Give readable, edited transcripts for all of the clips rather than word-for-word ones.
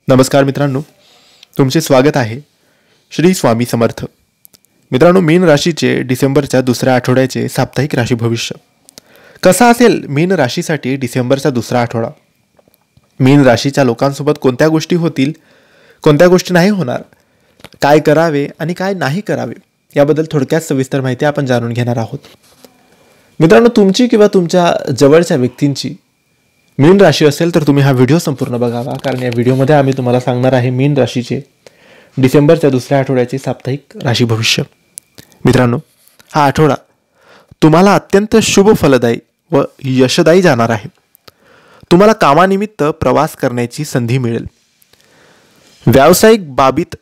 नमस्कार मित्रांनो, तुमचे स्वागत आहे श्री स्वामी समर्थ. मित्रांनो, मीन राशीचे डिसेंबरच्या दुसऱ्या आठवड्याचे साप्ताहिक राशी भविष्य कसा असेल? मीन राशीसाठी डिसेंबरचा दुसरा आठवडा. मीन राशीच्या लोकांसोबत कोणत्या गोष्टी होतील, कोणत्या गोष्टी नाही होणार, काय करावे आणि काय नाही करावे याबद्दल थोडक्यात सविस्तर माहिती आपण जाणून घेणार आहोत. मित्रांनो, तुमची किंवा तुमच्या जवळच्या व्यक्तींची मीन राशी असेल तर तुम्ही हा व्हिडिओ संपूर्ण बघावा, कारण या व्हिडिओमध्ये आम्ही तुम्हाला सांगणार आहे मीन राशीचे डिसेंबरच्या दुसऱ्या आठवड्याचे साप्ताहिक राशी भविष्य. मित्रांनो, हा आठवडा तुम्हाला अत्यंत शुभ फलदायी व यशदायी जाणार आहे. तुम्हाला कामानिमित्त प्रवास करण्याची संधी मिळेल. व्यावसायिक बाबीत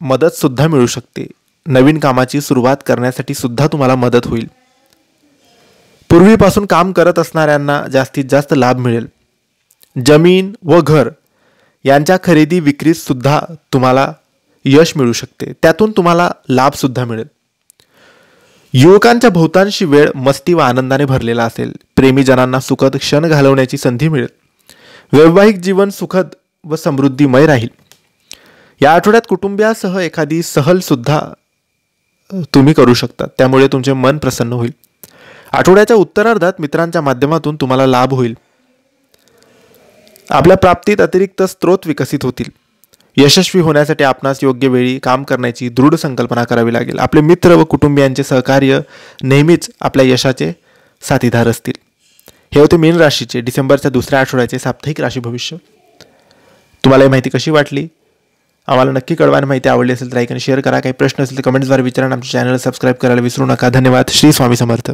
मदत सुद्धा मिळू शकते. नवीन कामाची सुरुवात करण्यासाठी सुद्धा तुम्हाला मदत होईल. पूर्वीपासून काम करत असणाऱ्यांना जास्तीत जास्त लाभ मिळेल. जमीन व घर यांच्या खरेदी विक्रीत सुद्धा तुम्हाला यश मिळू शकते. त्यातून तुम्हाला लाभ सुद्धा मिळेल. युवकांच्या बहुतांशी वेळ मस्ती व आनंदाने भरलेला असेल. प्रेमीजनांना सुखद क्षण घालवण्याची संधी मिळेल. वैवाहिक जीवन सुखद व समृद्धीमय राहील. या आठवड्यात कुटुंबियासह एखादी सहल सुद्धा तुम्ही करू शकता, त्यामुळे तुमचे मन प्रसन्न होईल. आठवड्याच्या उत्तरार्धात मित्रांच्या माध्यमातून तुम्हाला लाभ होईल. आपल्या प्राप्तीत अतिरिक्त स्रोत विकसित होतील. यशस्वी होण्यासाठी आपणास योग्य वेळी काम करण्याची दृढ संकल्पना करावी लागेल. आपले मित्र व कुटुंबियांचे सहकार्य नेहमीच आपल्या यशाचे साथीदार असतील. हे होते मीन राशीचे डिसेंबरच्या दुसऱ्या आठवड्याचे साप्ताहिक राशी भविष्य. तुम्हाला ही माहिती कशी वाटली आम्हाला नक्की कळवा. माहिती आवडली असेल तर लाईक आणि शेअर करा. काही प्रश्न असेल तर कमेंट्सद्वारे विचारा. आमच्या चॅनलला सबस्क्राईब करायला विसरू नका. धन्यवाद. श्री स्वामी समर्थ.